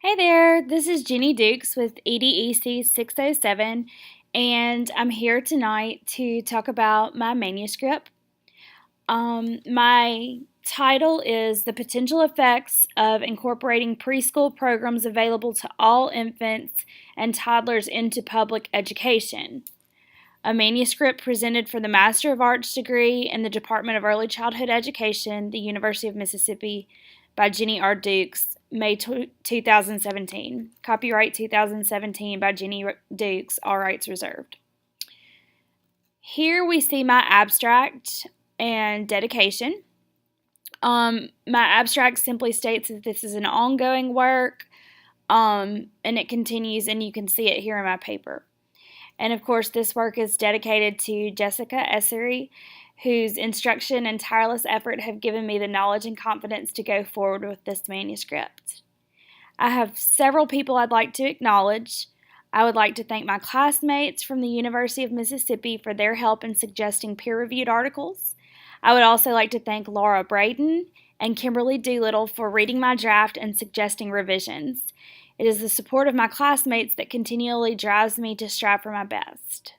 Hey there, this is Jenny Dukes with EDEC 607, and I'm here tonight to talk about my manuscript. My title is The Potential Effects of Incorporating Preschool Programs Available to All Infants and Toddlers into Public Education. A manuscript presented for the Master of Arts degree in the Department of Early Childhood Education, the University of Mississippi, by Jenny R. Dukes, May 2017. Copyright 2017 by Jenny Dukes, all rights reserved. Here we see my abstract and dedication. My abstract simply states that this is an ongoing work, and it continues, and you can see it here in my paper. And of course, this work is dedicated to Jessica Essery, whose instruction and tireless effort have given me the knowledge and confidence to go forward with this manuscript. I have several people I'd like to acknowledge. I would like to thank my classmates from the University of Mississippi for their help in suggesting peer-reviewed articles. I would also like to thank Laura Braden and Kimberly Doolittle for reading my draft and suggesting revisions. It is the support of my classmates that continually drives me to strive for my best.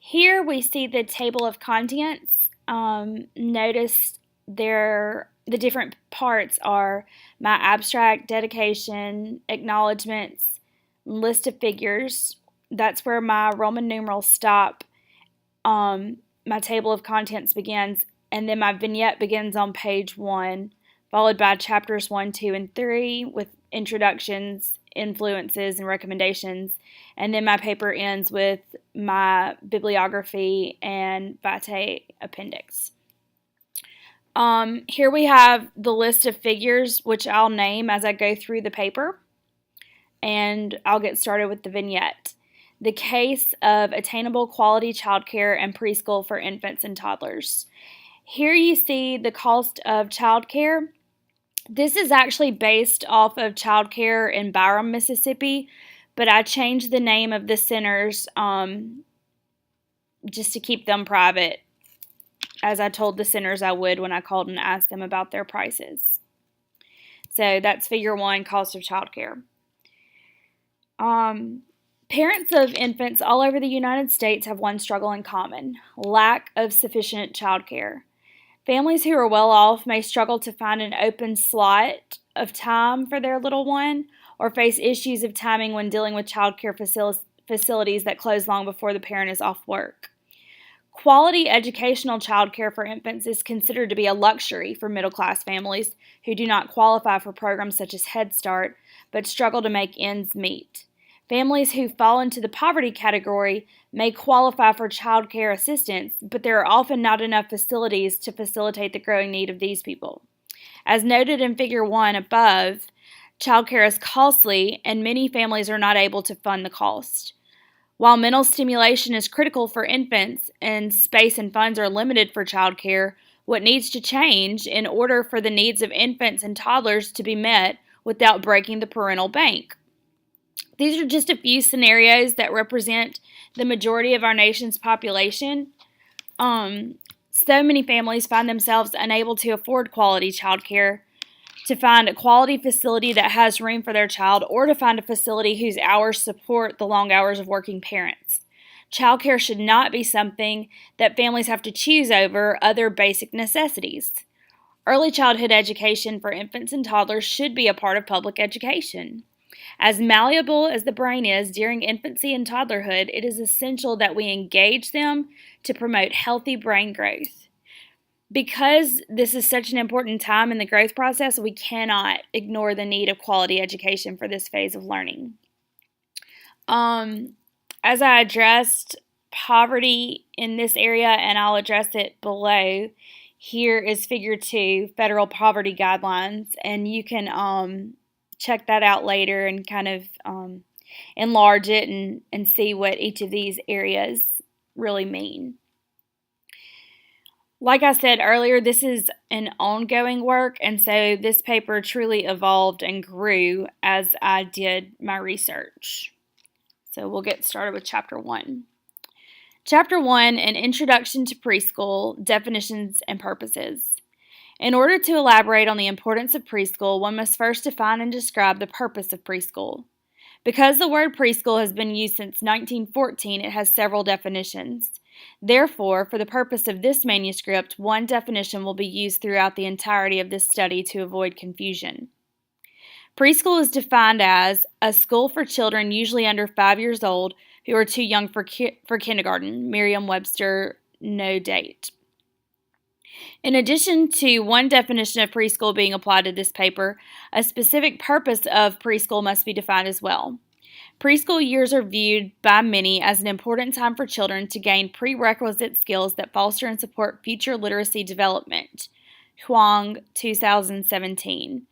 Here we see the table of contents. Notice the different parts are my abstract, dedication, acknowledgments, list of figures. That's where my Roman numerals stop. My table of contents begins, and then my vignette begins on page 1, followed by chapters 1, 2, and 3 with introductions, influences, and recommendations. And then my paper ends with my bibliography and vitae appendix. Here we have the list of figures, which I'll name as I go through the paper. And I'll get started with the vignette. The case of attainable quality childcare and preschool for infants and toddlers. Here you see the cost of childcare. This is actually based off of childcare in Byram, Mississippi, but I changed the name of the centers just to keep them private, as I told the centers I would when I called and asked them about their prices. So that's figure 1, cost of childcare. Parents of infants all over the United States have one struggle in common: lack of sufficient childcare. Families who are well off may struggle to find an open slot of time for their little one, or face issues of timing when dealing with childcare facilities that close long before the parent is off work. Quality educational childcare for infants is considered to be a luxury for middle-class families who do not qualify for programs such as Head Start, but struggle to make ends meet. Families who fall into the poverty category may qualify for child care assistance, but there are often not enough facilities to facilitate the growing need of these people. As noted in Figure 1 above, child care is costly, and many families are not able to fund the cost. While mental stimulation is critical for infants and space and funds are limited for child care, what needs to change in order for the needs of infants and toddlers to be met without breaking the parental bank? These are just a few scenarios that represent the majority of our nation's population. So many families find themselves unable to afford quality child care, to find a quality facility that has room for their child, or to find a facility whose hours support the long hours of working parents. Child care should not be something that families have to choose over other basic necessities. Early childhood education for infants and toddlers should be a part of public education. As malleable as the brain is during infancy and toddlerhood, it is essential that we engage them to promote healthy brain growth. Because this is such an important time in the growth process, we cannot ignore the need of quality education for this phase of learning. As I addressed poverty in this area, and I'll address it below, here is Figure 2, Federal Poverty Guidelines, and you can check that out later and kind of enlarge it and see what each of these areas really mean. Like I said earlier, this is an ongoing work, and so this paper truly evolved and grew as I did my research. So we'll get started with Chapter 1. Chapter 1, An Introduction to Preschool, Definitions and Purposes. In order to elaborate on the importance of preschool, one must first define and describe the purpose of preschool. Because the word preschool has been used since 1914, it has several definitions. Therefore, for the purpose of this manuscript, one definition will be used throughout the entirety of this study to avoid confusion. Preschool is defined as a school for children usually under 5 years old who are too young for kindergarten, Merriam-Webster, no date. In addition to one definition of preschool being applied to this paper, a specific purpose of preschool must be defined as well. Preschool years are viewed by many as an important time for children to gain prerequisite skills that foster and support future literacy development. Huang, 2017.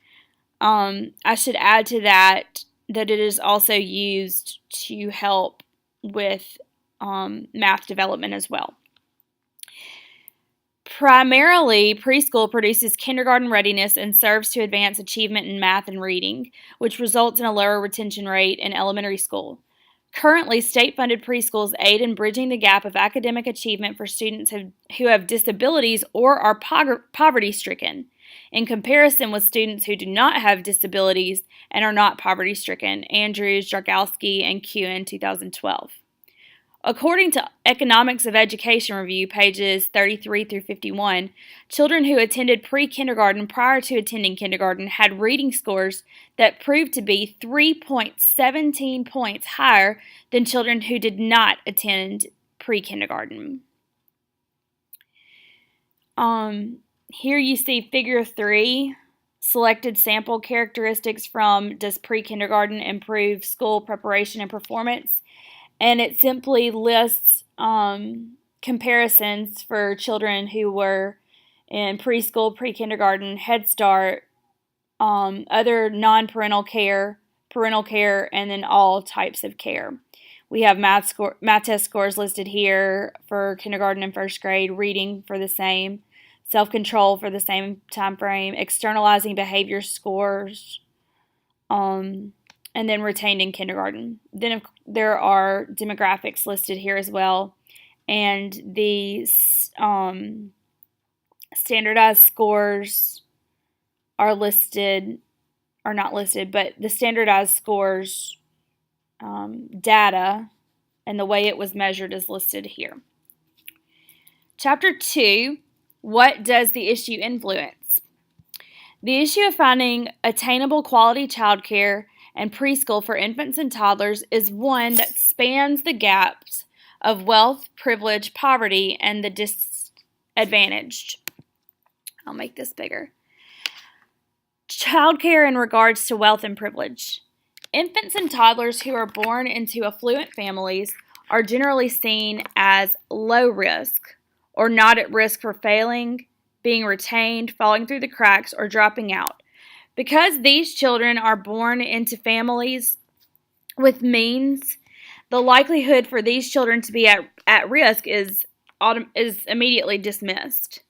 I should add to that it is also used to help with math development as well. Primarily, preschool produces kindergarten readiness and serves to advance achievement in math and reading, which results in a lower retention rate in elementary school. Currently, state-funded preschools aid in bridging the gap of academic achievement for students who have disabilities or are poverty-stricken, in comparison with students who do not have disabilities and are not poverty-stricken, Andrews, Jargalski, and Kuhn, 2012. According to Economics of Education Review, pages 33 through 51, children who attended pre-kindergarten prior to attending kindergarten had reading scores that proved to be 3.17 points higher than children who did not attend pre-kindergarten. Here you see figure 3, selected sample characteristics from Does Pre-Kindergarten Improve School Preparation and Performance? And it simply lists comparisons for children who were in preschool, pre-kindergarten, Head Start, other non-parental care, parental care, and then all types of care. We have math test scores listed here for kindergarten and first grade, reading for the same, self-control for the same time frame, externalizing behavior scores, and then retained in kindergarten. Then there are demographics listed here as well, and the standardized scores are not listed, but the standardized scores data and the way it was measured is listed here. Chapter 2, what does the issue influence? The issue of finding attainable quality childcare and preschool for infants and toddlers is one that spans the gaps of wealth, privilege, poverty, and the disadvantaged. I'll make this bigger. Childcare in regards to wealth and privilege. Infants and toddlers who are born into affluent families are generally seen as low risk or not at risk for failing, being retained, falling through the cracks, or dropping out. Because these children are born into families with means, the likelihood for these children to be at risk is immediately dismissed.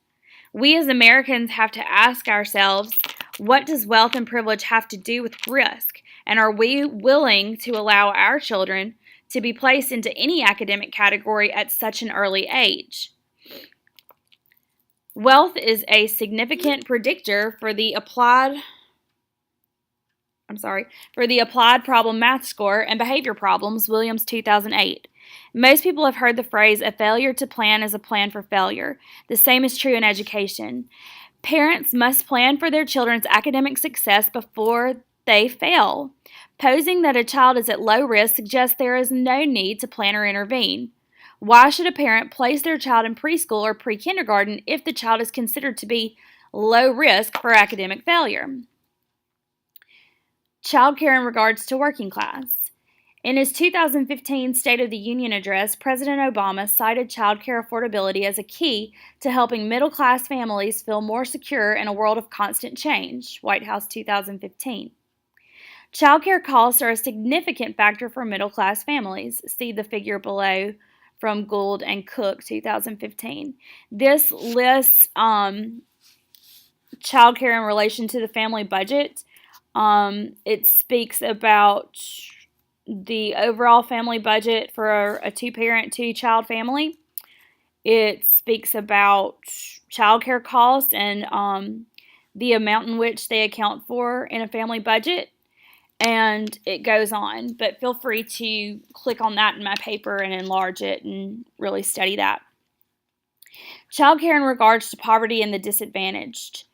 We as Americans have to ask ourselves, what does wealth and privilege have to do with risk? And are we willing to allow our children to be placed into any academic category at such an early age? Wealth is a significant predictor for the applied problem math score and behavior problems, Williams, 2008. Most people have heard the phrase, a failure to plan is a plan for failure. The same is true in education. Parents must plan for their children's academic success before they fail. Posing that a child is at low risk suggests there is no need to plan or intervene. Why should a parent place their child in preschool or pre-kindergarten if the child is considered to be low risk for academic failure? Childcare in regards to working class. In his 2015 State of the Union address, President Obama cited childcare affordability as a key to helping middle-class families feel more secure in a world of constant change, White House, 2015. Childcare costs are a significant factor for middle-class families. See the figure below from Gould and Cook, 2015. This lists childcare in relation to the family budget. It speaks about the overall family budget for a two-parent, two-child family. It speaks about childcare costs and the amount in which they account for in a family budget, and it goes on. But feel free to click on that in my paper and enlarge it and really study that. Childcare in regards to poverty and the disadvantaged.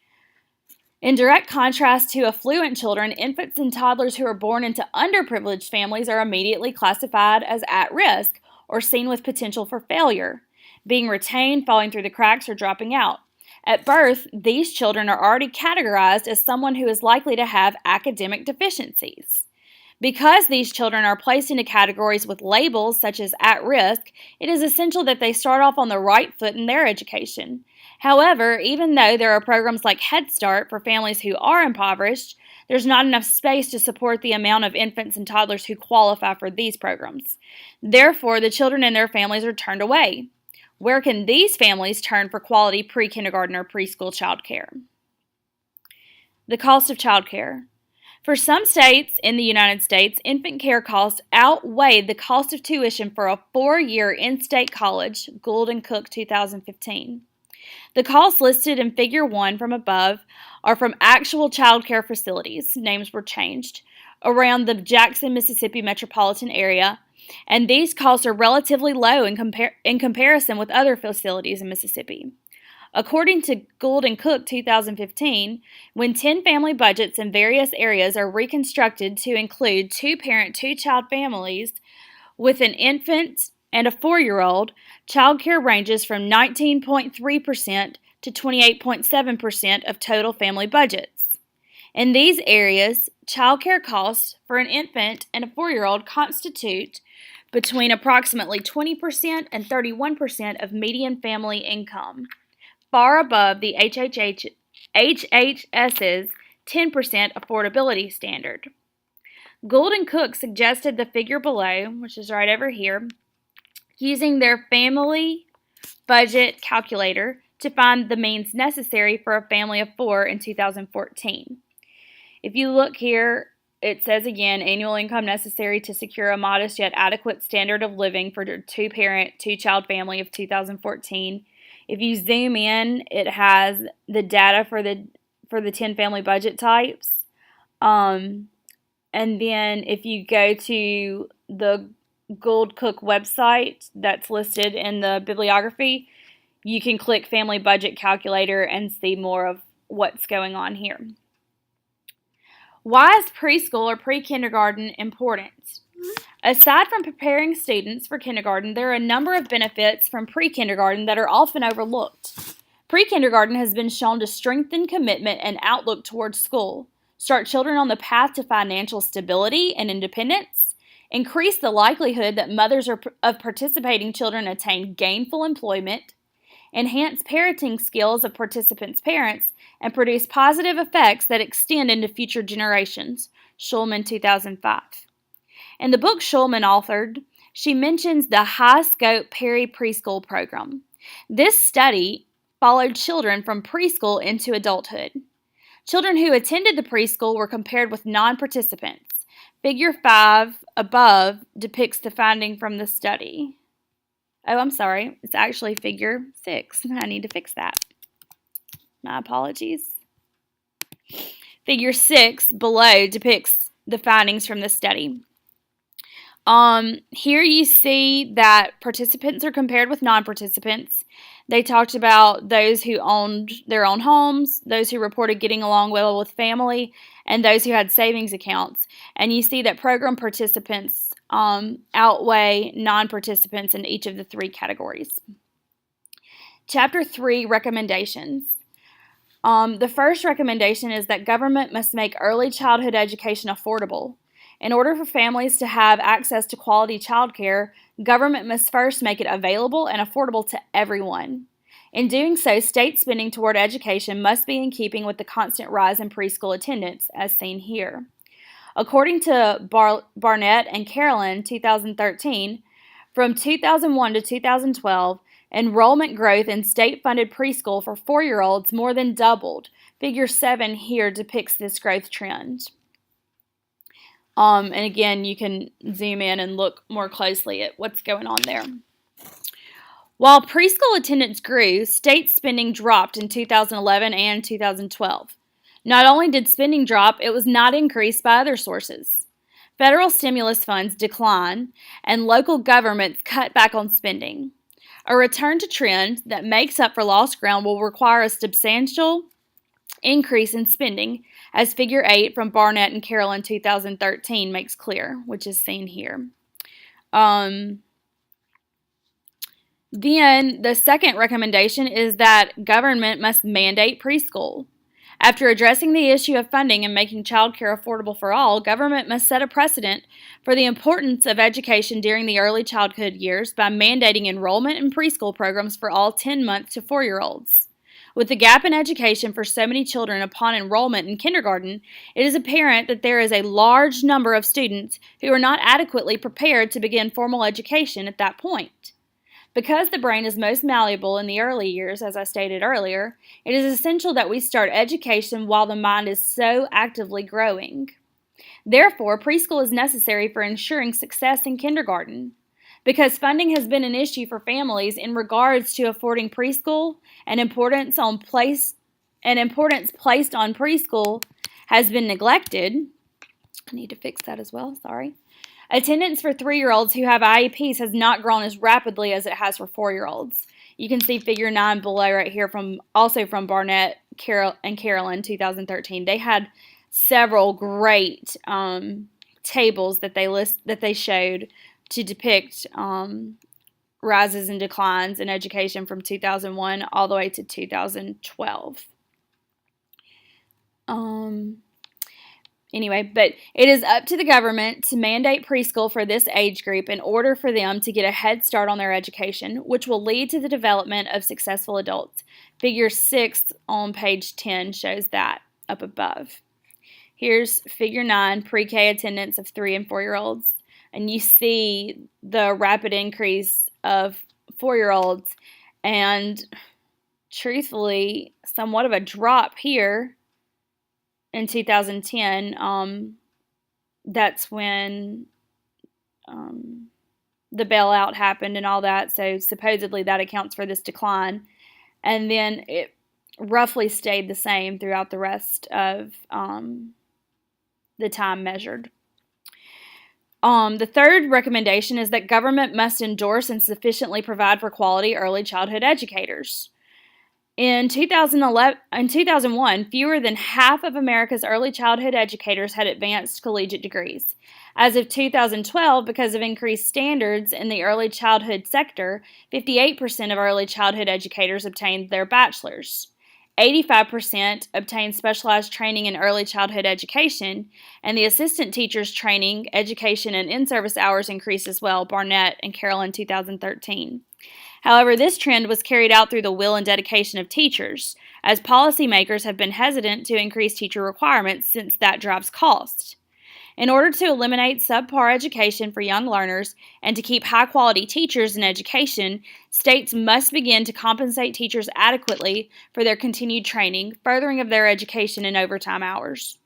In direct contrast to affluent children, infants and toddlers who are born into underprivileged families are immediately classified as at risk or seen with potential for failure, being retained, falling through the cracks, or dropping out. At birth, these children are already categorized as someone who is likely to have academic deficiencies. Because these children are placed into categories with labels such as at risk, it is essential that they start off on the right foot in their education. However, even though there are programs like Head Start for families who are impoverished, there's not enough space to support the amount of infants and toddlers who qualify for these programs. Therefore, the children and their families are turned away. Where can these families turn for quality pre-kindergarten or preschool childcare? The cost of childcare. For some states in the United States, infant care costs outweigh the cost of tuition for a 4-year in-state college, Gould and Cook 2015. The costs listed in Figure 1 from above are from actual child care facilities, names were changed, around the Jackson, Mississippi metropolitan area, and these costs are relatively low in comparison with other facilities in Mississippi. According to Gould and Cook 2015, when 10 family budgets in various areas are reconstructed to include 2-parent, 2-child families with an infant and a 4-year-old, child care ranges from 19.3% to 28.7% of total family budgets. In these areas, child care costs for an infant and a 4-year-old constitute between approximately 20% and 31% of median family income, far above the HHS's 10% affordability standard. Gould and Cook suggested the figure below, which is right over here, using their family budget calculator to find the means necessary for a family of 4 in 2014. If you look here, it says again, annual income necessary to secure a modest yet adequate standard of living for a 2-parent, 2-child family of 2014. If you zoom in, it has the data for the 10 family budget types. And then if you go to the Gould Cook website that's listed in the bibliography, you can click Family Budget Calculator and see more of what's going on here. Why is preschool or pre-kindergarten important? Aside from preparing students for kindergarten, there are a number of benefits from pre-kindergarten that are often overlooked. Pre-kindergarten has been shown to strengthen commitment and outlook towards school, start children on the path to financial stability and independence, increase the likelihood that mothers of participating children attain gainful employment, enhance parenting skills of participants' parents, and produce positive effects that extend into future generations. Schulman, 2005. In the book Schulman authored, she mentions the high-scope peri-preschool program. This study followed children from preschool into adulthood. Children who attended the preschool were compared with non-participants. Figure 5 above depicts the finding from the study. Oh, I'm sorry. It's actually Figure 6. I need to fix that. My apologies. Figure 6 below depicts the findings from the study. Here you see that participants are compared with non-participants. They talked about those who owned their own homes, those who reported getting along well with family, and those who had savings accounts. And you see that program participants outweigh non-participants in each of the 3 categories. Chapter 3, Recommendations. The first recommendation is that government must make early childhood education affordable. In order for families to have access to quality childcare, government must first make it available and affordable to everyone. In doing so, state spending toward education must be in keeping with the constant rise in preschool attendance, as seen here. According to Barnett and Carolyn, 2013, from 2001 to 2012, enrollment growth in state-funded preschool for 4-year-olds more than doubled. Figure 7 here depicts this growth trend. And again, you can zoom in and look more closely at what's going on there. While preschool attendance grew, state spending dropped in 2011 and 2012. Not only did spending drop, it was not increased by other sources. Federal stimulus funds decline, and local governments cut back on spending. A return to trend that makes up for lost ground will require a substantial increase in spending, as Figure 8 from Barnett and Carroll in 2013 makes clear, which is seen here. Then the second recommendation is that government must mandate preschool. After addressing the issue of funding and making childcare affordable for all, government must set a precedent for the importance of education during the early childhood years by mandating enrollment in preschool programs for all 10-month to 4-year-olds. With the gap in education for so many children upon enrollment in kindergarten, it is apparent that there is a large number of students who are not adequately prepared to begin formal education at that point. Because the brain is most malleable in the early years, as I stated earlier, it is essential that we start education while the mind is so actively growing. Therefore, preschool is necessary for ensuring success in kindergarten. Because funding has been an issue for families in regards to affording preschool, and importance placed on preschool has been neglected. I need to fix that as well, sorry. Attendance for 3-year-olds who have IEPs has not grown as rapidly as it has for 4-year-olds. You can see Figure 9 below right here, also from Barnett, and Carroll in 2013. They had several great tables that they showed to depict rises and declines in education from 2001 all the way to 2012. Anyway, but it is up to the government to mandate preschool for this age group in order for them to get a head start on their education, which will lead to the development of successful adults. Figure 6 on page 10 shows that up above. Here's Figure 9, pre-K attendance of 3 and 4-year-olds, and you see the rapid increase of 4-year-olds and, truthfully, somewhat of a drop here. In 2010, that's when the bailout happened and all that, so supposedly that accounts for this decline. And then it roughly stayed the same throughout the rest of the time measured. The third recommendation is that government must endorse and sufficiently provide for quality early childhood educators. In 2001, fewer than half of America's early childhood educators had advanced collegiate degrees. As of 2012, because of increased standards in the early childhood sector, 58% of early childhood educators obtained their bachelor's. 85% obtained specialized training in early childhood education, and the assistant teachers' training, education, and in-service hours increased as well, Barnett and Carroll in 2013. However, this trend was carried out through the will and dedication of teachers, as policymakers have been hesitant to increase teacher requirements since that drives cost. In order to eliminate subpar education for young learners and to keep high-quality teachers in education, states must begin to compensate teachers adequately for their continued training, furthering of their education and overtime hours.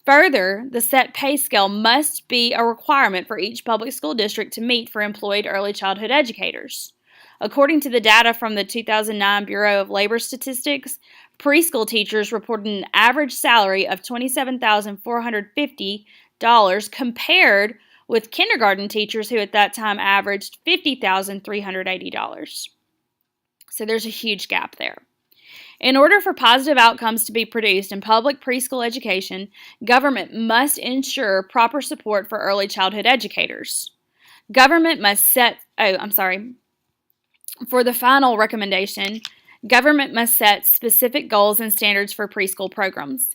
Further, the set pay scale must be a requirement for each public school district to meet for employed early childhood educators. According to the data from the 2009 Bureau of Labor Statistics, preschool teachers reported an average salary of $27,450 compared with kindergarten teachers who at that time averaged $50,380. So there's a huge gap there. In order for positive outcomes to be produced in public preschool education, government must ensure proper support for early childhood educators. Government must For the final recommendation, government must set specific goals and standards for preschool programs.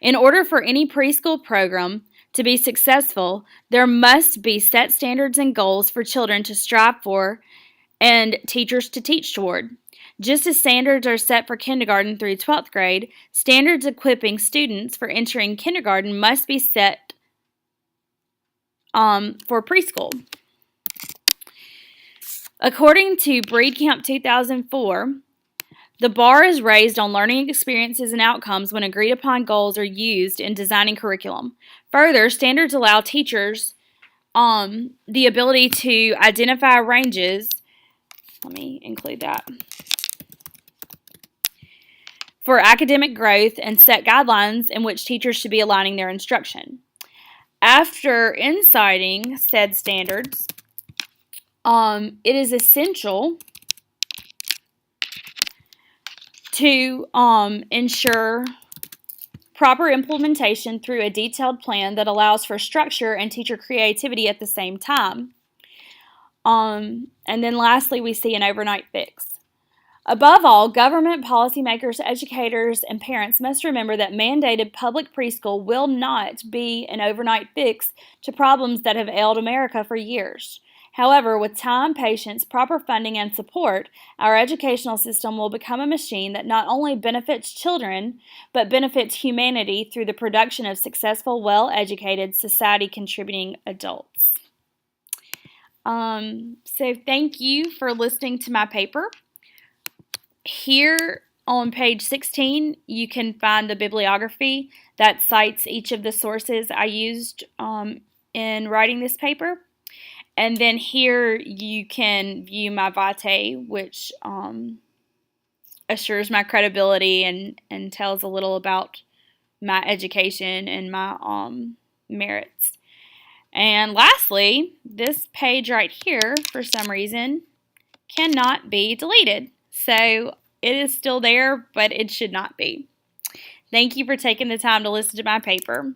In order for any preschool program to be successful, there must be set standards and goals for children to strive for and teachers to teach toward. Just as standards are set for kindergarten through 12th grade, standards equipping students for entering kindergarten must be set for preschool. According to Breedcamp 2004, the bar is raised on learning experiences and outcomes when agreed upon goals are used in designing curriculum. Further, standards allow teachers the ability to identify ranges Let me include that. For academic growth and set guidelines in which teachers should be aligning their instruction. After inciting said standards, it is essential to ensure proper implementation through a detailed plan that allows for structure and teacher creativity at the same time. And then lastly, we see an overnight fix. Above all, government, policymakers, educators, and parents must remember that mandated public preschool will not be an overnight fix to problems that have ailed America for years. However, with time, patience, proper funding, and support, our educational system will become a machine that not only benefits children, but benefits humanity through the production of successful, well-educated, society-contributing adults. So thank you for listening to my paper. Here on page 16, you can find the bibliography that cites each of the sources I used in writing this paper. And then here you can view my vitae, which assures my credibility and tells a little about my education and my merits. And lastly, this page right here, for some reason, cannot be deleted. So it is still there, but it should not be. Thank you for taking the time to listen to my paper.